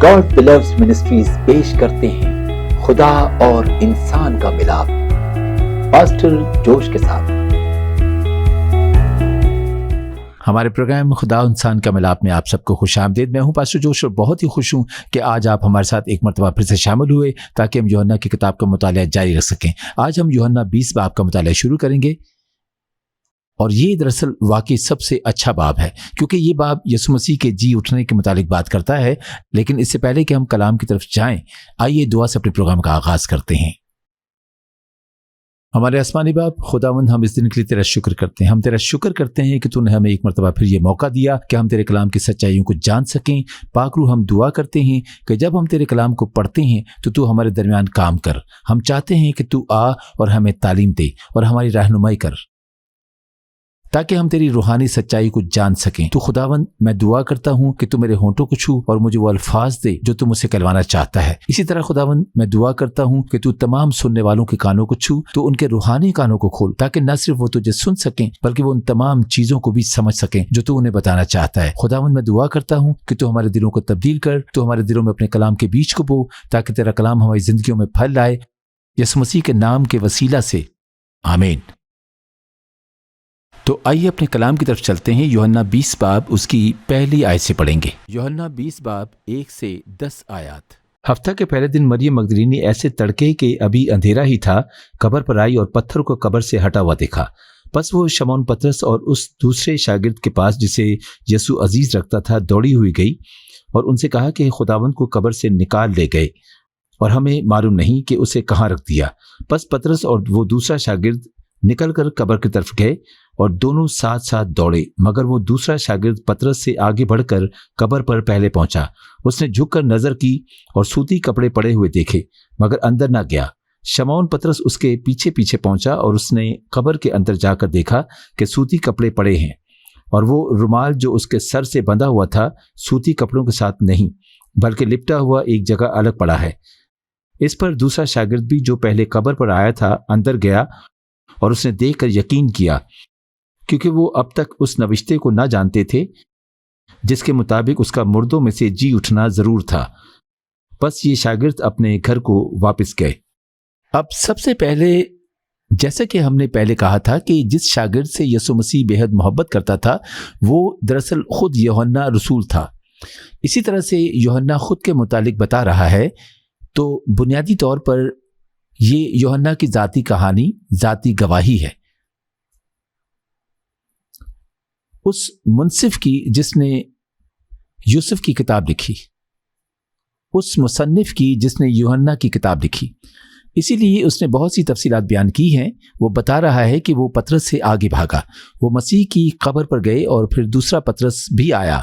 God believes ministries پیش کرتے ہیں خدا اور انسان کا ملاپ، پاسٹر جوش کے ساتھ۔ ہمارے پروگرام خدا انسان کا ملاپ میں آپ سب کو خوش آمدید۔ میں ہوں پاسٹر جوش اور بہت ہی خوش ہوں کہ آج آپ ہمارے ساتھ ایک مرتبہ پھر سے شامل ہوئے تاکہ ہم یوحنا کی کتاب کا مطالعہ جاری رکھ سکیں۔ آج ہم یوحنا 20 باب کا مطالعہ شروع کریں گے، اور یہ دراصل واقعی سب سے اچھا باب ہے کیونکہ یہ باب یسوع مسیح کے جی اٹھنے کے متعلق بات کرتا ہے۔ لیکن اس سے پہلے کہ ہم کلام کی طرف جائیں، آئیے دعا سے اپنے پروگرام کا آغاز کرتے ہیں۔ ہمارے آسمانی باپ خداوند، ہم اس دن کے لیے تیرا شکر کرتے ہیں۔ ہم تیرا شکر کرتے ہیں کہ تو نے ہمیں ایک مرتبہ پھر یہ موقع دیا کہ ہم تیرے کلام کی سچائیوں کو جان سکیں۔ پاک روح، ہم دعا کرتے ہیں کہ جب ہم تیرے کلام کو پڑھتے ہیں تو ہمارے درمیان کام کر۔ ہم چاہتے ہیں کہ تو آ اور ہمیں تعلیم دے اور ہماری رہنمائی کر تاکہ ہم تیری روحانی سچائی کو جان سکیں۔ تو خداوند، میں دعا کرتا ہوں کہ تو میرے ہونٹوں کو چھو اور مجھے وہ الفاظ دے جو تو مجھ سے کہلوانا چاہتا ہے۔ اسی طرح خداوند، میں دعا کرتا ہوں کہ تو تمام سننے والوں کے کانوں کو چھو، تو ان کے روحانی کانوں کو کھول تاکہ نہ صرف وہ تجھے سن سکیں بلکہ وہ ان تمام چیزوں کو بھی سمجھ سکیں جو تو انہیں بتانا چاہتا ہے۔ خداوند، میں دعا کرتا ہوں کہ تو ہمارے دلوں کو تبدیل کر، تو ہمارے دلوں میں اپنے کلام کے بیج کو بو تاکہ تیرا کلام ہماری زندگیوں میں پھل لائے، یسوع مسیح کے نام کے وسیلہ سے، آمین۔ تو آئیے اپنے کلام کی طرف چلتے ہیں۔ یوحنا 20 باب اس کی پہلی آیت سے پڑھیں گے۔ یوحنا 20 باب 1 سے 10 آیات۔ ہفتہ کے پہلے دن مریم مگدلینی ایسے تڑکے کہ ابھی اندھیرا ہی تھا قبر پر آئی اور پتھر کو قبر سے ہٹا ہوا دیکھا۔ پس وہ شمعون پطرس اور اس دوسرے شاگرد کے پاس جسے یسوع عزیز رکھتا تھا دوڑی ہوئی گئی اور ان سے کہا کہ خداوند کو قبر سے نکال لے گئے اور ہمیں معلوم نہیں کہ اسے کہاں رکھ دیا۔ پس پطرس اور وہ دوسرا شاگرد نکل کر قبر کی طرف گئے اور دونوں ساتھ ساتھ دوڑے، مگر وہ دوسرا شاگرد پطرس سے آگے بڑھ کر قبر پر پہلے پہنچا۔ اس نے جھک کر نظر کی اور سوتی کپڑے پڑے ہوئے دیکھے مگر اندر نہ گیا۔ شمعون پطرس اس کے پیچھے پیچھے پہنچا اور اس نے قبر کے اندر جا کر دیکھا کہ سوتی کپڑے پڑے ہیں اور وہ رومال جو اس کے سر سے بندھا ہوا تھا سوتی کپڑوں کے ساتھ نہیں بلکہ لپٹا ہوا ایک جگہ الگ پڑا ہے۔ اس پر دوسرا شاگرد بھی جو پہلے قبر پر آیا تھا اندر گیا اور اس نے دیکھ کر یقین کیا، کیونکہ وہ اب تک اس نوشتے کو نہ جانتے تھے جس کے مطابق اس کا مردوں میں سے جی اٹھنا ضرور تھا۔ بس یہ شاگرد اپنے گھر کو واپس گئے۔ اب سب سے پہلے، جیسا کہ ہم نے پہلے کہا تھا کہ جس شاگرد سے یسوع مسیح بے حد محبت کرتا تھا وہ دراصل خود یوحنا رسول تھا۔ اسی طرح سے یوحنا خود کے متعلق بتا رہا ہے، تو بنیادی طور پر یہ یوحنا کی ذاتی کہانی، ذاتی گواہی ہے۔ اس منصف کی جس نے یوسف کی کتاب لکھی، اس مصنف کی جس نے یوحنا کی کتاب لکھی، اسی لیے اس نے بہت سی تفصیلات بیان کی ہیں۔ وہ بتا رہا ہے کہ وہ پطرس سے آگے بھاگا، وہ مسیح کی قبر پر گئے اور پھر دوسرا پطرس بھی آیا۔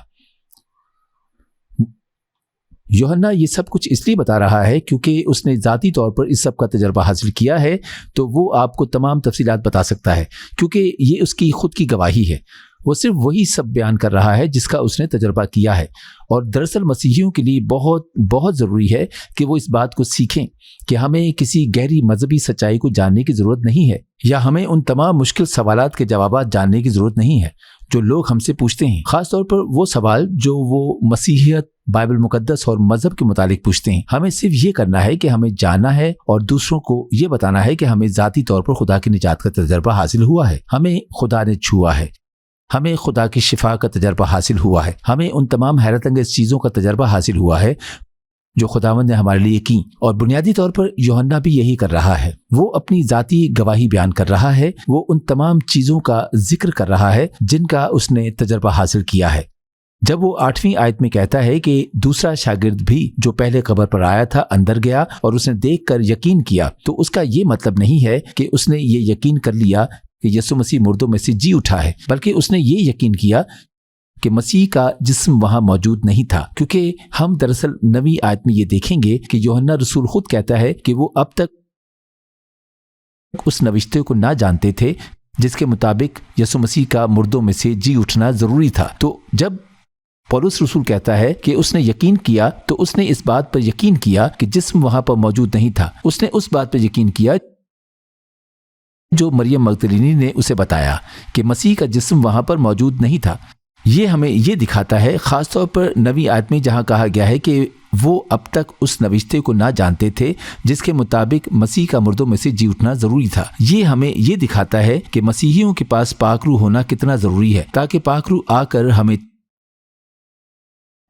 یوحنا یہ سب کچھ اس لیے بتا رہا ہے کیونکہ اس نے ذاتی طور پر اس سب کا تجربہ حاصل کیا ہے، تو وہ آپ کو تمام تفصیلات بتا سکتا ہے کیونکہ یہ اس کی خود کی گواہی ہے۔ وہ صرف وہی سب بیان کر رہا ہے جس کا اس نے تجربہ کیا ہے، اور دراصل مسیحیوں کے لیے بہت بہت ضروری ہے کہ وہ اس بات کو سیکھیں کہ ہمیں کسی گہری مذہبی سچائی کو جاننے کی ضرورت نہیں ہے، یا ہمیں ان تمام مشکل سوالات کے جوابات جاننے کی ضرورت نہیں ہے جو لوگ ہم سے پوچھتے ہیں، خاص طور پر وہ سوال جو وہ مسیحیت، بائبل مقدس اور مذہب کے متعلق پوچھتے ہیں۔ ہمیں صرف یہ کرنا ہے کہ ہمیں جاننا ہے اور دوسروں کو یہ بتانا ہے کہ ہمیں ذاتی طور پر خدا کی نجات کا تجربہ حاصل ہوا ہے، ہمیں خدا نے چھوا ہے، ہمیں خدا کی شفا کا تجربہ حاصل ہوا ہے، ہمیں ان تمام حیرت انگیز چیزوں کا تجربہ حاصل ہوا ہے جو خداوند نے ہمارے لیے کی۔ اور بنیادی طور پر یوحنا بھی یہی کر رہا ہے، وہ اپنی ذاتی گواہی بیان کر رہا ہے، وہ ان تمام چیزوں کا ذکر کر رہا ہے جن کا اس نے تجربہ حاصل کیا ہے۔ جب وہ 8ویں آیت میں کہتا ہے کہ دوسرا شاگرد بھی جو پہلے قبر پر آیا تھا اندر گیا اور اس نے دیکھ کر یقین کیا، تو اس کا یہ مطلب نہیں ہے کہ اس نے یہ یقین کر لیا کہ یسوع مسیح مردوں میں سے جی اٹھا ہے، بلکہ اس نے یہ یقین کیا کہ مسیح کا جسم وہاں موجود نہیں تھا، کیونکہ ہم دراصل 9ویں آیت میں یہ دیکھیں گے کہ یوحنا رسول خود کہتا ہے کہ وہ اب تک اس نوشتے کو نہ جانتے تھے جس کے مطابق یسوع مسیح کا مردوں میں سے جی اٹھنا ضروری تھا۔ تو جب پولس رسول کہتا ہے کہ اس نے یقین کیا، تو اس نے اس بات پر یقین کیا کہ جسم وہاں پر موجود نہیں تھا، اس نے اس بات پر یقین کیا جو مریم مگدلینی نے اسے بتایا کہ مسیح کا جسم وہاں پر موجود نہیں تھا۔ یہ ہمیں یہ دکھاتا ہے، خاص طور پر 9ویں آیت میں جہاں کہا گیا ہے کہ وہ اب تک اس نوشتے کو نہ جانتے تھے جس کے مطابق مسیح کا مردوں میں سے جی اٹھنا ضروری تھا۔ یہ ہمیں یہ دکھاتا ہے کہ مسیحیوں کے پاس پاک روح ہونا کتنا ضروری ہے تاکہ پاک روح آ کر ہمیں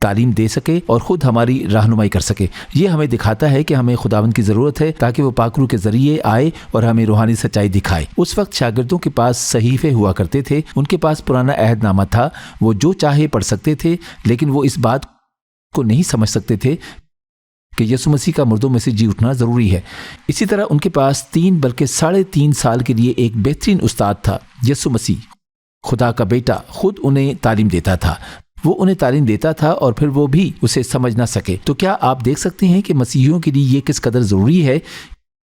تعلیم دے سکے اور خود ہماری رہنمائی کر سکے۔ یہ ہمیں دکھاتا ہے کہ ہمیں خداوند کی ضرورت ہے تاکہ وہ پاک روح کے ذریعے آئے اور ہمیں روحانی سچائی دکھائے۔ اس وقت شاگردوں کے پاس صحیفے ہوا کرتے تھے، ان کے پاس پرانا عہد نامہ تھا، وہ جو چاہے پڑھ سکتے تھے، لیکن وہ اس بات کو نہیں سمجھ سکتے تھے کہ یسوع مسیح کا مردوں میں سے جی اٹھنا ضروری ہے۔ اسی طرح ان کے پاس 3 بلکہ 3.5 سال کے لیے ایک بہترین استاد تھا۔ یسوع مسیح خدا کا بیٹا خود انہیں تعلیم دیتا تھا، وہ انہیں تعلیم دیتا تھا اور پھر وہ بھی اسے سمجھ نہ سکے۔ تو کیا آپ دیکھ سکتے ہیں کہ مسیحیوں کے لیے یہ کس قدر ضروری ہے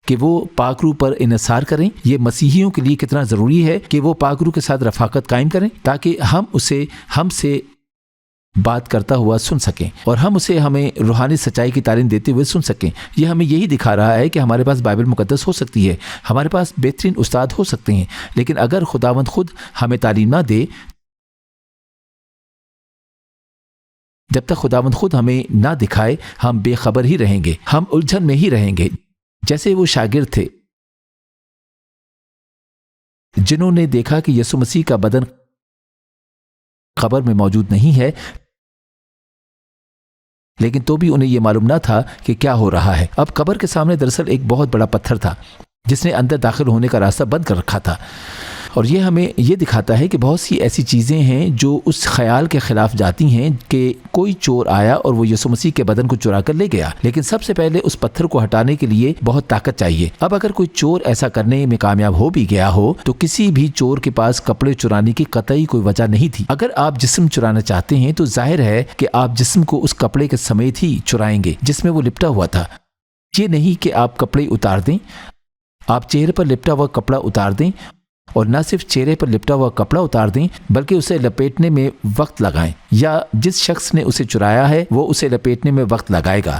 کہ وہ پاک روح پر انحصار کریں؟ یہ مسیحیوں کے لیے کتنا ضروری ہے کہ وہ پاک روح کے ساتھ رفاقت قائم کریں تاکہ ہم سے بات کرتا ہوا سن سکیں اور ہم اسے ہمیں روحانی سچائی کی تعلیم دیتے ہوئے سن سکیں۔ یہ ہمیں یہی دکھا رہا ہے کہ ہمارے پاس بائبل مقدس ہو سکتی ہے، ہمارے پاس بہترین استاد ہو سکتے ہیں، لیکن اگر خداوند خود ہمیں تعلیم نہ دے، جب تک خداوند خود ہمیں نہ دکھائے، ہم بے خبر ہی رہیں گے، ہم الجھن میں ہی رہیں گے۔ جیسے وہ شاگرد تھے جنہوں نے دیکھا کہ یسوع مسیح کا بدن قبر میں موجود نہیں ہے، لیکن تو بھی انہیں یہ معلوم نہ تھا کہ کیا ہو رہا ہے۔ اب قبر کے سامنے دراصل ایک بہت بڑا پتھر تھا جس نے اندر داخل ہونے کا راستہ بند کر رکھا تھا، اور یہ ہمیں یہ دکھاتا ہے کہ بہت سی ایسی چیزیں ہیں جو اس خیال کے خلاف جاتی ہیں کہ کوئی چور آیا اور وہ یسوع مسیح کے بدن کو چرا کر لے گیا، لیکن سب سے پہلے اس پتھر کو ہٹانے کے لیے بہت طاقت چاہیے۔ اب اگر کوئی چور ایسا کرنے میں کامیاب ہو بھی گیا ہو تو کسی بھی چور کے پاس کپڑے چرانے کی قطعی کوئی وجہ نہیں تھی۔ اگر آپ جسم چرانا چاہتے ہیں تو ظاہر ہے کہ آپ جسم کو اس کپڑے کے سمیت ہی چرائیں گے جس میں وہ لپٹا ہوا تھا۔ یہ نہیں کہ آپ کپڑے اتار دیں، آپ چہرے پر لپٹا ہوا کپڑا اتار دیں، اور نہ صرف چہرے پر لپٹا ہوا کپڑا اتار دیں بلکہ اسے لپیٹنے میں وقت لگائیں، یا جس شخص نے اسے چرایا ہے وہ اسے لپیٹنے میں وقت لگائے گا۔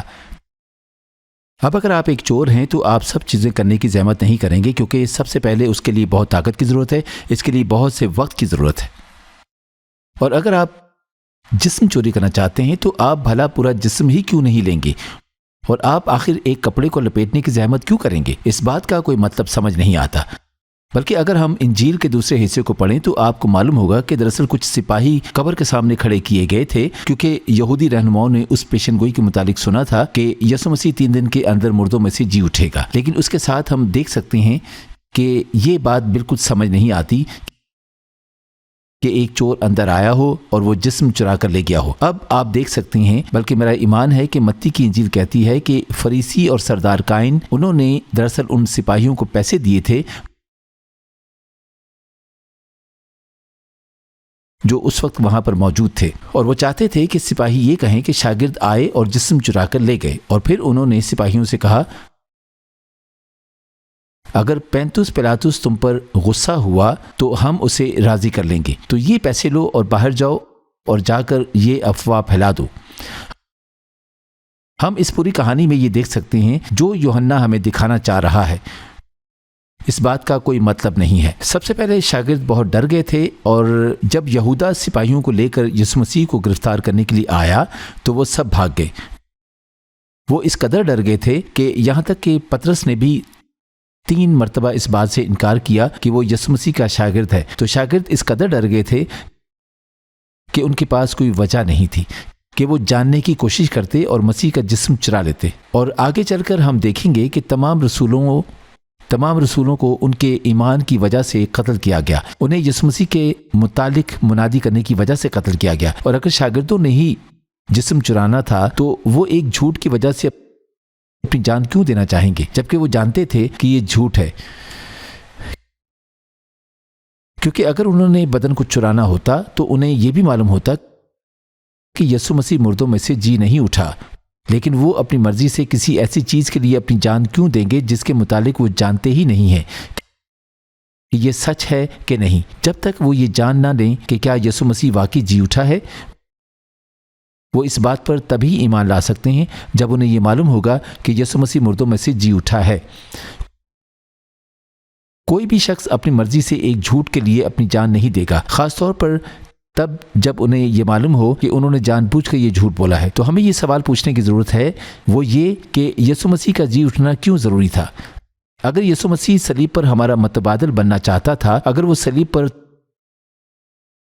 اب اگر آپ ایک چور ہیں تو آپ سب چیزیں کرنے کی زحمت نہیں کریں گے، کیونکہ سب سے پہلے اس کے لیے بہت طاقت کی ضرورت ہے، اس کے لیے بہت سے وقت کی ضرورت ہے۔ اور اگر آپ جسم چوری کرنا چاہتے ہیں تو آپ بھلا پورا جسم ہی کیوں نہیں لیں گے، اور آپ آخر ایک کپڑے کو لپیٹنے کی زحمت کیوں کریں گے؟ اس بات کا کوئی مطلب سمجھ نہیں آتا۔ بلکہ اگر ہم انجیل کے دوسرے حصے کو پڑھیں تو آپ کو معلوم ہوگا کہ دراصل کچھ سپاہی قبر کے سامنے کھڑے کیے گئے تھے، کیونکہ یہودی رہنماؤں نے اس پیشن گوئی کے متعلق سنا تھا کہ یسوع مسیح 3 دن کے اندر مردوں میں سے جی اٹھے گا، لیکن اس کے ساتھ ہم دیکھ سکتے ہیں کہ یہ بات بالکل سمجھ نہیں آتی کہ ایک چور اندر آیا ہو اور وہ جسم چرا کر لے گیا ہو۔ اب آپ دیکھ سکتے ہیں، بلکہ میرا ایمان ہے کہ متی کی انجیل کہتی ہے کہ فریسی اور سردار کائن انہوں نے دراصل ان سپاہیوں کو پیسے دیے تھے جو اس وقت وہاں پر موجود تھے، اور وہ چاہتے تھے کہ سپاہی یہ کہیں کہ شاگرد آئے اور جسم چرا کر لے گئے، اور پھر انہوں نے سپاہیوں سے کہا اگر پینتوس پلاطس تم پر غصہ ہوا تو ہم اسے راضی کر لیں گے، تو یہ پیسے لو اور باہر جاؤ اور جا کر یہ افواہ پھیلا دو۔ ہم اس پوری کہانی میں یہ دیکھ سکتے ہیں جو یوحنا ہمیں دکھانا چاہ رہا ہے، اس بات کا کوئی مطلب نہیں ہے۔ سب سے پہلے شاگرد بہت ڈر گئے تھے، اور جب یہودا سپاہیوں کو لے کر یسوع مسیح کو گرفتار کرنے کے لیے آیا تو وہ سب بھاگ گئے۔ وہ اس قدر ڈر گئے تھے کہ یہاں تک کہ پطرس نے بھی 3 مرتبہ اس بات سے انکار کیا کہ وہ یسوع مسیح کا شاگرد ہے۔ تو شاگرد اس قدر ڈر گئے تھے کہ ان کے پاس کوئی وجہ نہیں تھی کہ وہ جاننے کی کوشش کرتے اور مسیح کا جسم چرا لیتے۔ اور آگے چل کر ہم دیکھیں گے کہ تمام رسولوں کو ان کے ایمان کی وجہ سے قتل کیا گیا، انہیں یسوع مسیح کے متعلق منادی کرنے کی وجہ سے قتل کیا گیا۔ اور اگر شاگردوں نے ہی جسم چرانا تھا تو وہ ایک جھوٹ کی وجہ سے اپنی جان کیوں دینا چاہیں گے، جبکہ وہ جانتے تھے کہ یہ جھوٹ ہے؟ کیونکہ اگر انہوں نے بدن کو چرانا ہوتا تو انہیں یہ بھی معلوم ہوتا کہ یسوع مسیح مردوں میں سے جی نہیں اٹھا، لیکن وہ اپنی مرضی سے کسی ایسی چیز کے لیے اپنی جان کیوں دیں گے جس کے متعلق وہ جانتے ہی نہیں ہیں کہ یہ سچ ہے کہ نہیں۔ جب تک وہ یہ جان نہ لیں کہ کیا یسوع مسیح واقعی جی اٹھا ہے، وہ اس بات پر تبھی ایمان لا سکتے ہیں جب انہیں یہ معلوم ہوگا کہ یسوع مسیح مردوں میں سے جی اٹھا ہے۔ کوئی بھی شخص اپنی مرضی سے ایک جھوٹ کے لیے اپنی جان نہیں دے گا، خاص طور پر تب جب انہیں یہ معلوم ہو کہ انہوں نے جان بوجھ کر یہ جھوٹ بولا ہے۔ تو ہمیں یہ سوال پوچھنے کی ضرورت ہے، وہ یہ کہ یسوع مسیح کا جی اٹھنا کیوں ضروری تھا؟ اگر یسوع مسیح صلیب پر ہمارا متبادل بننا چاہتا تھا، اگر وہ صلیب پر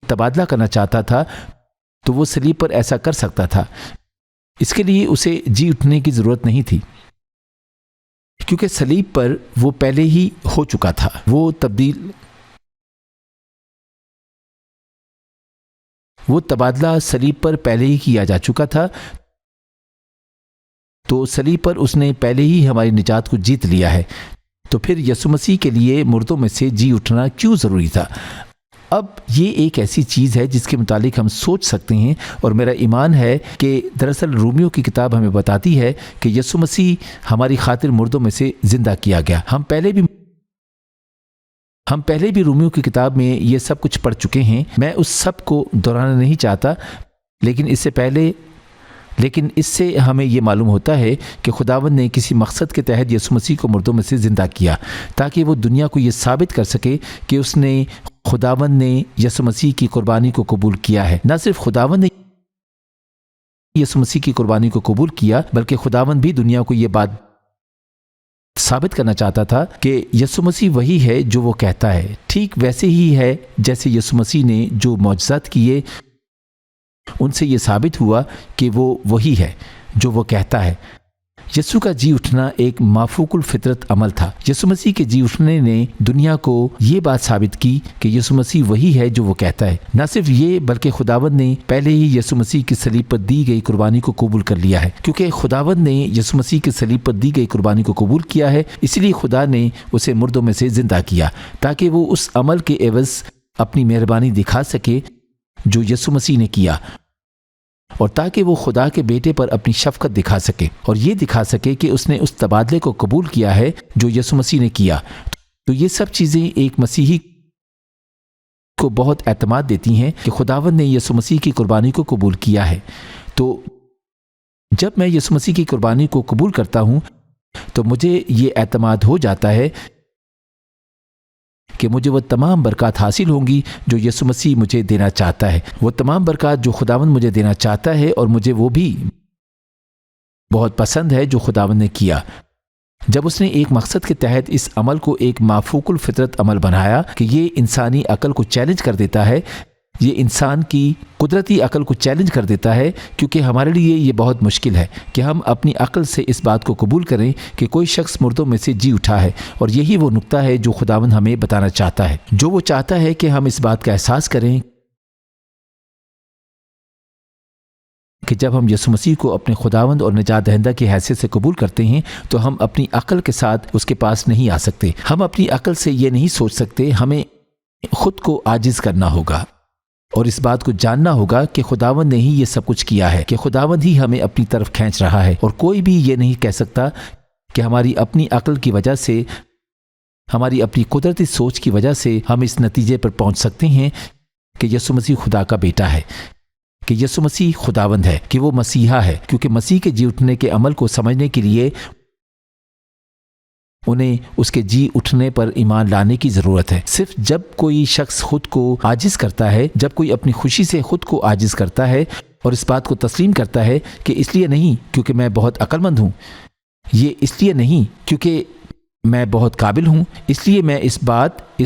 تبادلہ کرنا چاہتا تھا تو وہ صلیب پر ایسا کر سکتا تھا۔ اس کے لیے اسے جی اٹھنے کی ضرورت نہیں تھی، کیونکہ صلیب پر وہ پہلے ہی ہو چکا تھا۔ وہ تبادلہ صلیب پر پہلے ہی کیا جا چکا تھا، تو صلیب پر اس نے پہلے ہی ہماری نجات کو جیت لیا ہے۔ تو پھر یسوع مسیح کے لیے مردوں میں سے جی اٹھنا کیوں ضروری تھا؟ اب یہ ایک ایسی چیز ہے جس کے متعلق ہم سوچ سکتے ہیں، اور میرا ایمان ہے کہ دراصل رومیو کی کتاب ہمیں بتاتی ہے کہ یسوع مسیح ہماری خاطر مردوں میں سے زندہ کیا گیا۔ ہم پہلے بھی رومیو کی کتاب میں یہ سب کچھ پڑھ چکے ہیں، میں اس سب کو دہرانا نہیں چاہتا، لیکن اس سے ہمیں یہ معلوم ہوتا ہے کہ خداوند نے کسی مقصد کے تحت یسوع مسیح کو مردوں میں سے زندہ کیا، تاکہ وہ دنیا کو یہ ثابت کر سکے کہ خداوند نے یسوع مسیح کی قربانی کو قبول کیا ہے۔ نہ صرف خداوند نے یسوع مسیح کی قربانی کو قبول کیا، بلکہ خداوند بھی دنیا کو یہ بات ثابت کرنا چاہتا تھا کہ یسوع مسیح وہی ہے جو وہ کہتا ہے، ٹھیک ویسے ہی ہے جیسے یسوع مسیح نے جو معجزات کیے ان سے یہ ثابت ہوا کہ وہ وہی ہے جو وہ کہتا ہے۔ یسوع کا جی اٹھنا ایک مافوق الفطرت عمل تھا۔ یسوع مسیح کے جی اٹھنے نے دنیا کو یہ بات ثابت کی کہ یسوع مسیح وہی ہے جو وہ کہتا ہے۔ نہ صرف یہ بلکہ خداوند نے پہلے ہی یسوع مسیح کی صلیب پر دی گئی قربانی کو قبول کر لیا ہے۔ کیونکہ خداوند نے یسوع مسیح کی صلیب پر دی گئی قربانی کو قبول کیا ہے، اس لیے خدا نے اسے مردوں میں سے زندہ کیا، تاکہ وہ اس عمل کے عوض اپنی مہربانی دکھا سکے جو یسوع مسیح نے کیا، اور تاکہ وہ خدا کے بیٹے پر اپنی شفقت دکھا سکے، اور یہ دکھا سکے کہ اس نے اس تبادلے کو قبول کیا ہے جو یسوع مسیح نے کیا۔ تو یہ سب چیزیں ایک مسیحی کو بہت اعتماد دیتی ہیں کہ خداوند نے یسوع مسیح کی قربانی کو قبول کیا ہے۔ تو جب میں یسوع مسیح کی قربانی کو قبول کرتا ہوں تو مجھے یہ اعتماد ہو جاتا ہے کہ مجھے وہ تمام برکات حاصل ہوں گی جو یسوع مسیح مجھے دینا چاہتا ہے، وہ تمام برکات جو خداوند مجھے دینا چاہتا ہے، اور مجھے وہ بھی بہت پسند ہے جو خداوند نے کیا۔ جب اس نے ایک مقصد کے تحت اس عمل کو ایک مافوق الفطرت عمل بنایا کہ یہ انسانی عقل کو چیلنج کر دیتا ہے، یہ انسان کی قدرتی عقل کو چیلنج کر دیتا ہے، کیونکہ ہمارے لیے یہ بہت مشکل ہے کہ ہم اپنی عقل سے اس بات کو قبول کریں کہ کوئی شخص مردوں میں سے جی اٹھا ہے، اور یہی وہ نقطہ ہے جو خداوند ہمیں بتانا چاہتا ہے، جو وہ چاہتا ہے کہ ہم اس بات کا احساس کریں کہ جب ہم یسوع مسیح کو اپنے خداوند اور نجات دہندہ کی حیثیت سے قبول کرتے ہیں تو ہم اپنی عقل کے ساتھ اس کے پاس نہیں آ سکتے، ہم اپنی عقل سے یہ نہیں سوچ سکتے، ہمیں خود کو عاجز کرنا ہوگا اور اس بات کو جاننا ہوگا کہ خداوند نے ہی یہ سب کچھ کیا ہے، کہ خداوند ہی ہمیں اپنی طرف کھینچ رہا ہے، اور کوئی بھی یہ نہیں کہہ سکتا کہ ہماری اپنی عقل کی وجہ سے، ہماری اپنی قدرتی سوچ کی وجہ سے ہم اس نتیجے پر پہنچ سکتے ہیں کہ یسوع مسیح خدا کا بیٹا ہے، کہ یسوع مسیح خداوند ہے، کہ وہ مسیحا ہے، کیونکہ مسیح کے جی اٹھنے کے عمل کو سمجھنے کے لیے انہیں اس کے جی اٹھنے پر ایمان لانے کی ضرورت ہے۔ صرف جب کوئی شخص خود کو عاجز کرتا ہے، جب کوئی اپنی خوشی سے خود کو عاجز کرتا ہے اور اس بات کو تسلیم کرتا ہے کہ اس لیے نہیں کیونکہ میں بہت عقل مند ہوں، یہ اس لیے نہیں کیونکہ میں بہت قابل ہوں، اس لیے میں اس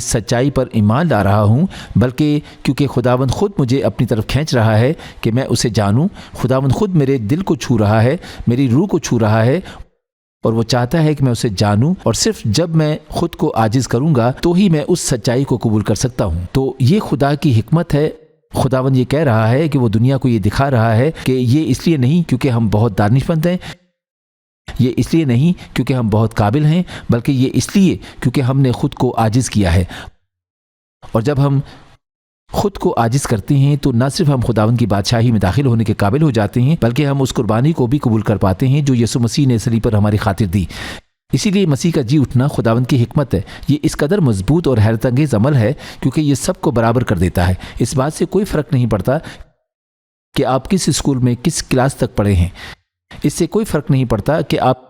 سچائی پر ایمان لا رہا ہوں، بلکہ کیونکہ خداوند خود مجھے اپنی طرف کھینچ رہا ہے کہ میں اسے جانوں، خداوند خود میرے دل کو چھو رہا ہے، میری روح کو چھو رہا ہے، اور وہ چاہتا ہے کہ میں اسے جانوں، اور صرف جب میں خود کو عاجز کروں گا تو ہی میں اس سچائی کو قبول کر سکتا ہوں۔ تو یہ خدا کی حکمت ہے۔ خداوند یہ کہہ رہا ہے کہ وہ دنیا کو یہ دکھا رہا ہے کہ یہ اس لیے نہیں کیونکہ ہم بہت دانش مند ہیں، یہ اس لیے نہیں کیونکہ ہم بہت قابل ہیں، بلکہ یہ اس لیے کیونکہ ہم نے خود کو عاجز کیا ہے، اور جب ہم خود کو عاجز کرتے ہیں تو نہ صرف ہم خداوند کی بادشاہی میں داخل ہونے کے قابل ہو جاتے ہیں، بلکہ ہم اس قربانی کو بھی قبول کر پاتے ہیں جو یسوع مسیح نے صلیب پر ہماری خاطر دی۔ اسی لیے مسیح کا جی اٹھنا خداوند کی حکمت ہے۔ یہ اس قدر مضبوط اور حیرت انگیز عمل ہے کیونکہ یہ سب کو برابر کر دیتا ہے۔ اس بات سے کوئی فرق نہیں پڑتا کہ آپ کس اسکول میں کس کلاس تک پڑھے ہیں، اس سے کوئی فرق نہیں پڑتا کہ آپ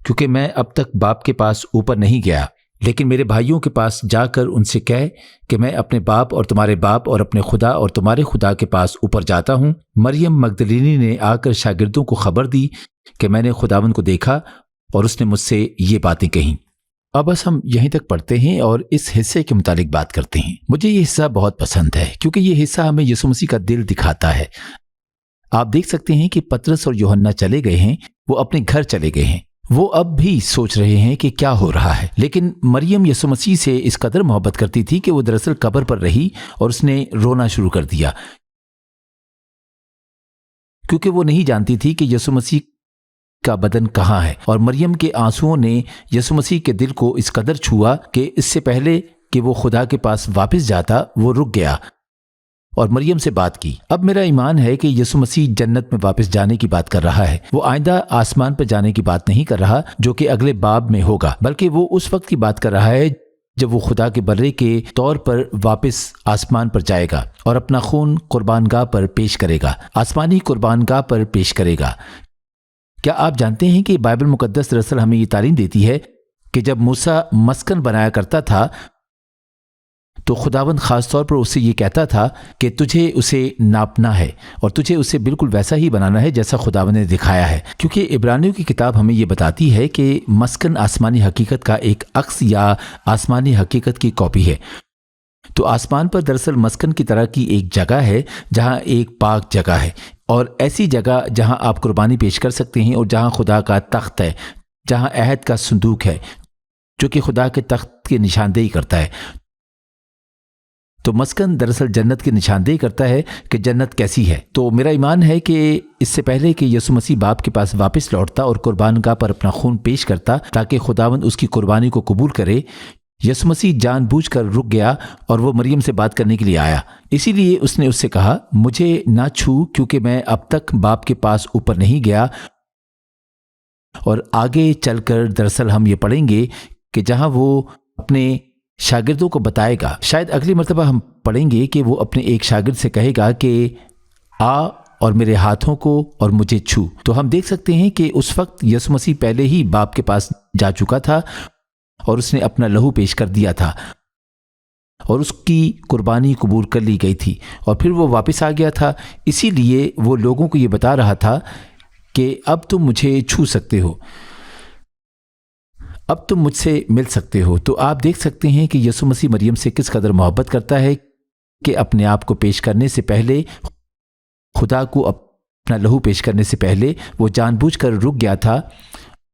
کیونکہ میں اب تک باپ کے پاس اوپر نہیں گیا، لیکن میرے بھائیوں کے پاس جا کر ان سے کہہ کہ میں اپنے باپ اور تمہارے باپ اور اپنے خدا اور تمہارے خدا کے پاس اوپر جاتا ہوں۔ مریم مگدلینی نے آ کر شاگردوں کو خبر دی کہ میں نے خداوند کو دیکھا اور اس نے مجھ سے یہ باتیں کہیں۔ اب بس ہم یہیں تک پڑھتے ہیں اور اس حصے کے متعلق بات کرتے ہیں۔ مجھے یہ حصہ بہت پسند ہے کیونکہ یہ حصہ ہمیں یسوع مسیح کا دل دکھاتا ہے۔ آپ دیکھ سکتے ہیں کہ پطرس اور یوحنا چلے گئے ہیں، وہ اپنے گھر چلے گئے ہیں، وہ اب بھی سوچ رہے ہیں کہ کیا ہو رہا ہے، لیکن مریم یسوع مسیح سے اس قدر محبت کرتی تھی کہ وہ دراصل قبر پر رہی اور اس نے رونا شروع کر دیا، کیونکہ وہ نہیں جانتی تھی کہ یسوع مسیح کا بدن کہاں ہے، اور مریم کے آنسوؤں نے یسوع مسیح کے دل کو اس قدر چھوا کہ اس سے پہلے کہ وہ خدا کے پاس واپس جاتا وہ رک گیا اور مریم سے بات کی۔ اب میرا ایمان ہے کہ یسوع مسیح جنت میں واپس جانے کی بات کر رہا ہے۔ وہ آئندہ آسمان پر جانے کی بات نہیں کر رہا جو کہ اگلے باب میں ہوگا، بلکہ وہ اس وقت کی بات کر رہا ہے جب وہ خدا کے بلے کے طور پر واپس آسمان پر جائے گا اور اپنا خون قربان گاہ پر پیش کرے گا، آسمانی قربان گاہ پر پیش کرے گا۔ کیا آپ جانتے ہیں کہ بائبل مقدس دراصل ہمیں یہ تعلیم دیتی ہے کہ جب موسیٰ مسکن بنایا کرتا تھا تو خداوند خاص طور پر اس سے یہ کہتا تھا کہ تجھے اسے ناپنا ہے اور تجھے اسے بالکل ویسا ہی بنانا ہے جیسا خداوند نے دکھایا ہے، کیونکہ عبرانیوں کی کتاب ہمیں یہ بتاتی ہے کہ مسکن آسمانی حقیقت کا ایک عکس یا آسمانی حقیقت کی کاپی ہے۔ تو آسمان پر دراصل مسکن کی طرح کی ایک جگہ ہے جہاں ایک پاک جگہ ہے، اور ایسی جگہ جہاں آپ قربانی پیش کر سکتے ہیں اور جہاں خدا کا تخت ہے، جہاں عہد کا صندوق ہے جو کہ خدا کے تخت کی نشاندہی کرتا ہے۔ تو مسکن دراصل جنت کی نشاندہی کرتا ہے کہ جنت کیسی ہے۔ تو میرا ایمان ہے کہ اس سے پہلے کہ یسوع مسیح باپ کے پاس واپس لوٹتا اور قربان گاہ پر اپنا خون پیش کرتا تاکہ خداوند اس کی قربانی کو قبول کرے، یسوع مسیح جان بوجھ کر رک گیا اور وہ مریم سے بات کرنے کے لیے آیا۔ اسی لیے اس نے اس سے کہا، مجھے نہ چھو کیونکہ میں اب تک باپ کے پاس اوپر نہیں گیا۔ اور آگے چل کر دراصل ہم یہ پڑھیں گے کہ جہاں وہ اپنے شاگردوں کو بتائے گا، شاید اگلی مرتبہ ہم پڑھیں گے کہ وہ اپنے ایک شاگرد سے کہے گا کہ آ اور میرے ہاتھوں کو اور مجھے چھو۔ تو ہم دیکھ سکتے ہیں کہ اس وقت یسوع مسیح پہلے ہی باپ کے پاس جا چکا تھا اور اس نے اپنا لہو پیش کر دیا تھا اور اس کی قربانی قبول کر لی گئی تھی، اور پھر وہ واپس آ گیا تھا۔ اسی لیے وہ لوگوں کو یہ بتا رہا تھا کہ اب تم مجھے چھو سکتے ہو، اب تم مجھ سے مل سکتے ہو۔ تو آپ دیکھ سکتے ہیں کہ یسوع مسیح مریم سے کس قدر محبت کرتا ہے کہ اپنے آپ کو پیش کرنے سے پہلے، خدا کو اپنا لہو پیش کرنے سے پہلے وہ جان بوجھ کر رک گیا تھا،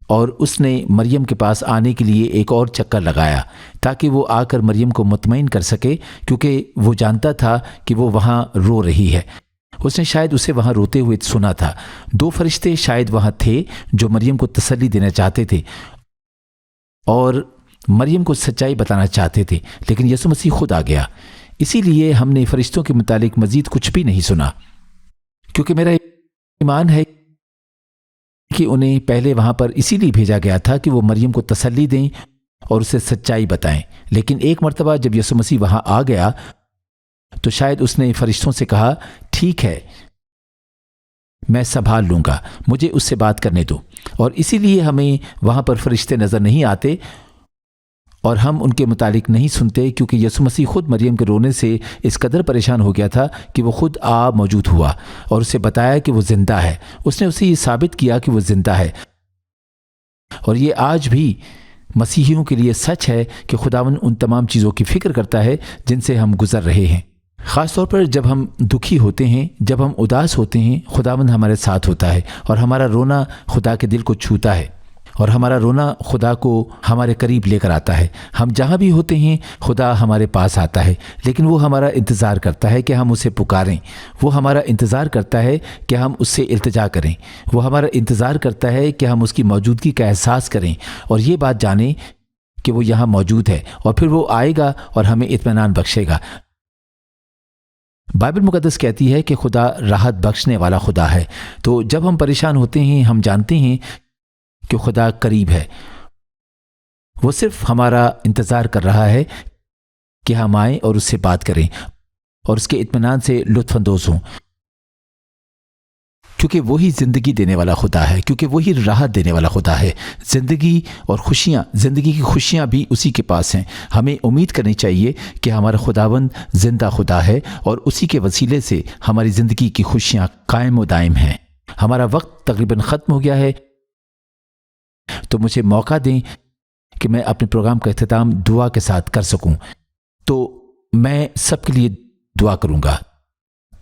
اور اس نے مریم کے پاس آنے کے لیے ایک اور چکر لگایا تاکہ وہ آ کر مریم کو مطمئن کر سکے، کیونکہ وہ جانتا تھا کہ وہ وہاں رو رہی ہے۔ اس نے شاید اسے وہاں روتے ہوئے سنا تھا۔ 2 فرشتے شاید وہاں تھے جو مریم کو تسلی دینا چاہتے تھے اور مریم کو سچائی بتانا چاہتے تھے، لیکن یسوع مسیح خود آ گیا۔ اسی لیے ہم نے فرشتوں کے متعلق مزید کچھ بھی نہیں سنا، کیونکہ میرا ایمان ہے کہ انہیں پہلے وہاں پر اسی لیے بھیجا گیا تھا کہ وہ مریم کو تسلی دیں اور اسے سچائی بتائیں۔ لیکن ایک مرتبہ جب یسوع مسیح وہاں آ گیا تو شاید اس نے فرشتوں سے کہا، ٹھیک ہے، میں سنبھال لوں گا، مجھے اس سے بات کرنے دو۔ اور اسی لیے ہمیں وہاں پر فرشتے نظر نہیں آتے اور ہم ان کے متعلق نہیں سنتے، کیونکہ یسوع مسیح خود مریم کے رونے سے اس قدر پریشان ہو گیا تھا کہ وہ خود موجود ہوا اور اسے بتایا کہ وہ زندہ ہے۔ اس نے اسے یہ ثابت کیا کہ وہ زندہ ہے، اور یہ آج بھی مسیحیوں کے لیے سچ ہے کہ خداوند ان تمام چیزوں کی فکر کرتا ہے جن سے ہم گزر رہے ہیں۔ خاص طور پر جب ہم دکھی ہوتے ہیں، جب ہم اداس ہوتے ہیں، خداوند ہمارے ساتھ ہوتا ہے، اور ہمارا رونا خدا کے دل کو چھوتا ہے، اور ہمارا رونا خدا کو ہمارے قریب لے کر آتا ہے۔ ہم جہاں بھی ہوتے ہیں خدا ہمارے پاس آتا ہے، لیکن وہ ہمارا انتظار کرتا ہے کہ ہم اسے پکاریں، وہ ہمارا انتظار کرتا ہے کہ ہم اس سے التجا کریں، وہ ہمارا انتظار کرتا ہے کہ ہم اس کی موجودگی کا احساس کریں اور یہ بات جانیں کہ وہ یہاں موجود ہے، اور پھر وہ آئے گا اور ہمیں اطمینان بخشے گا۔ بائبل مقدس کہتی ہے کہ خدا راحت بخشنے والا خدا ہے۔ تو جب ہم پریشان ہوتے ہیں ہم جانتے ہیں کہ خدا قریب ہے، وہ صرف ہمارا انتظار کر رہا ہے کہ ہم آئیں اور اس سے بات کریں اور اس کے اطمینان سے لطف اندوز ہوں، کیونکہ وہی زندگی دینے والا خدا ہے، کیونکہ وہی راحت دینے والا خدا ہے۔ زندگی اور خوشیاں، زندگی کی خوشیاں بھی اسی کے پاس ہیں۔ ہمیں امید کرنی چاہیے کہ ہمارا خداوند زندہ خدا ہے اور اسی کے وسیلے سے ہماری زندگی کی خوشیاں قائم و دائم ہیں۔ ہمارا وقت تقریباً ختم ہو گیا ہے، تو مجھے موقع دیں کہ میں اپنے پروگرام کا اختتام دعا کے ساتھ کر سکوں۔ تو میں سب کے لیے دعا کروں گا،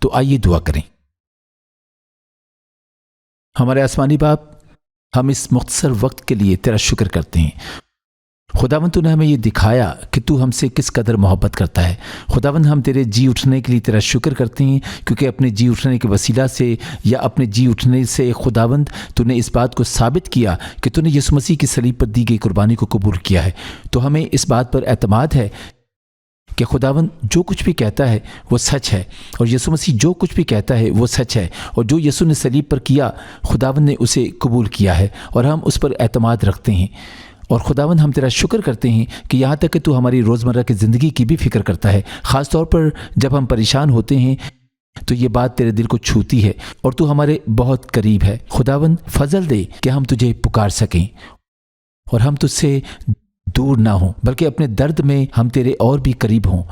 تو آئیے دعا کریں۔ ہمارے آسمانی باپ، ہم اس مختصر وقت کے لیے تیرا شکر کرتے ہیں۔ خداوند تو نے ہمیں یہ دکھایا کہ تو ہم سے کس قدر محبت کرتا ہے۔ خداوند ہم تیرے جی اٹھنے کے لیے تیرا شکر کرتے ہیں، کیونکہ اپنے جی اٹھنے کے وسیلہ سے یا اپنے جی اٹھنے سے خداوند تو نے اس بات کو ثابت کیا کہ تو نے یسوع مسیح کی صلیب پر دی گئی قربانی کو قبول کیا ہے۔ تو ہمیں اس بات پر اعتماد ہے کہ خداوند جو کچھ بھی کہتا ہے وہ سچ ہے، اور یسوع مسیح جو کچھ بھی کہتا ہے وہ سچ ہے، اور جو یسوع نے صلیب پر کیا خداوند نے اسے قبول کیا ہے، اور ہم اس پر اعتماد رکھتے ہیں۔ اور خداوند ہم تیرا شکر کرتے ہیں کہ یہاں تک کہ تو ہماری روزمرہ کی زندگی کی بھی فکر کرتا ہے، خاص طور پر جب ہم پریشان ہوتے ہیں تو یہ بات تیرے دل کو چھوتی ہے، اور تو ہمارے بہت قریب ہے۔ خداوند فضل دے کہ ہم تجھے پکار سکیں اور ہم تجھ سے دور نہ ہوں، بلکہ اپنے درد میں ہم تیرے اور بھی قریب ہوں،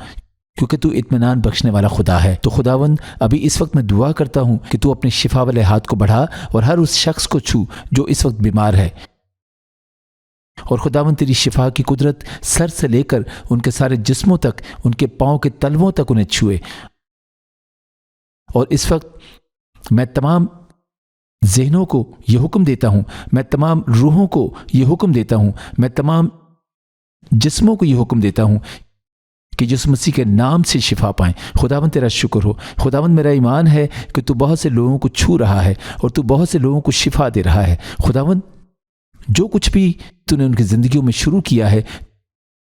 کیونکہ تو اطمینان بخشنے والا خدا ہے۔ تو خداوند ابھی اس وقت میں دعا کرتا ہوں کہ تو اپنے شفا والے ہاتھ کو بڑھا اور ہر اس شخص کو چھو جو اس وقت بیمار ہے، اور خداوند تیری شفا کی قدرت سر سے لے کر ان کے سارے جسموں تک، ان کے پاؤں کے تلووں تک انہیں چھوئے۔ اور اس وقت میں تمام ذہنوں کو یہ حکم دیتا ہوں، میں تمام روحوں کو یہ حکم دیتا ہوں، میں تمام جسموں کو یہ حکم دیتا ہوں کہ یسوع مسیح کے نام سے شفا پائیں۔ خداوند تیرا شکر ہو۔ خداوند میرا ایمان ہے کہ تو بہت سے لوگوں کو چھو رہا ہے اور تو بہت سے لوگوں کو شفا دے رہا ہے۔ خداوند جو کچھ بھی تو نے ان کی زندگیوں میں شروع کیا ہے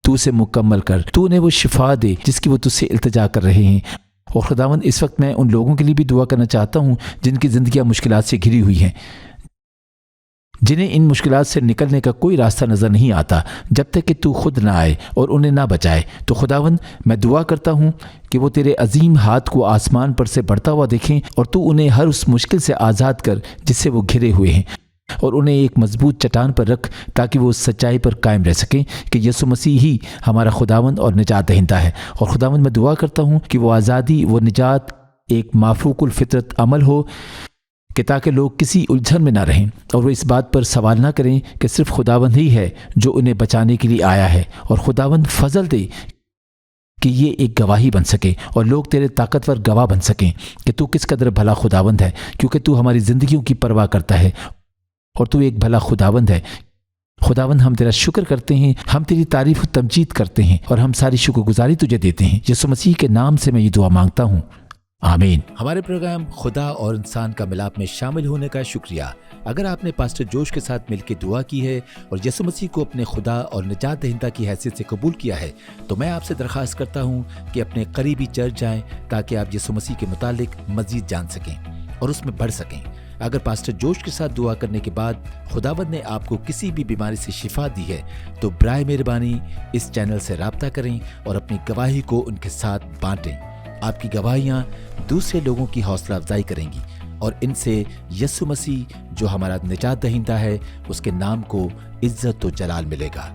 تو اسے مکمل کر، تو انہیں وہ شفا دے جس کی وہ تجھ سے التجا کر رہے ہیں۔ اور خداوند اس وقت میں ان لوگوں کے لیے بھی دعا کرنا چاہتا ہوں جن کی زندگیاں مشکلات سے گھری ہوئی ہیں، جنہیں ان مشکلات سے نکلنے کا کوئی راستہ نظر نہیں آتا جب تک کہ تو خود نہ آئے اور انہیں نہ بچائے۔ تو خداوند میں دعا کرتا ہوں کہ وہ تیرے عظیم ہاتھ کو آسمان پر سے بڑھتا ہوا دیکھیں، اور تو انہیں ہر اس مشکل سے آزاد کر جس سے وہ گھرے ہوئے ہیں، اور انہیں ایک مضبوط چٹان پر رکھ تاکہ وہ اس سچائی پر قائم رہ سکیں کہ یسوع مسیح ہی ہمارا خداوند اور نجات دہندہ ہے۔ اور خداوند میں دعا کرتا ہوں کہ وہ آزادی، وہ نجات ایک مافوق الفطرت عمل ہو، کہ تاکہ لوگ کسی الجھن میں نہ رہیں اور وہ اس بات پر سوال نہ کریں کہ صرف خداوند ہی ہے جو انہیں بچانے کے لیے آیا ہے، اور خداوند فضل دے کہ یہ ایک گواہی بن سکے اور لوگ تیرے طاقتور گواہ بن سکیں کہ تو کس قدر بھلا خداوند ہے، کیونکہ تو ہماری زندگیوں کی پرواہ کرتا ہے اور تو ایک بھلا خداوند ہے۔ خداوند ہم تیرا شکر کرتے ہیں، ہم تیری تعریف و تمجید کرتے ہیں، اور ہم ساری شکر گزاری تجھے دیتے ہیں۔ یسوع مسیح کے نام سے میں یہ دعا مانگتا ہوں، آمین۔ ہمارے پروگرام خدا اور انسان کا ملاپ میں شامل ہونے کا شکریہ۔ اگر آپ نے پاسٹر جوش کے ساتھ مل کے دعا کی ہے اور یسوع مسیح کو اپنے خدا اور نجات دہندہ کی حیثیت سے قبول کیا ہے، تو میں آپ سے درخواست کرتا ہوں کہ اپنے قریبی چرچ جائیں تاکہ آپ یسوع مسیح کے متعلق مزید جان سکیں اور اس میں بڑھ سکیں۔ اگر پاسٹر جوش کے ساتھ دعا کرنے کے بعد خداوند نے آپ کو کسی بھی بیماری سے شفا دی ہے، تو برائے مہربانی اس چینل سے رابطہ کریں اور اپنی گواہی کو ان کے ساتھ بانٹیں۔ آپ کی گواہیاں دوسرے لوگوں کی حوصلہ افزائی کریں گی اور ان سے یسوع مسیح جو ہمارا نجات دہندہ ہے اس کے نام کو عزت و جلال ملے گا۔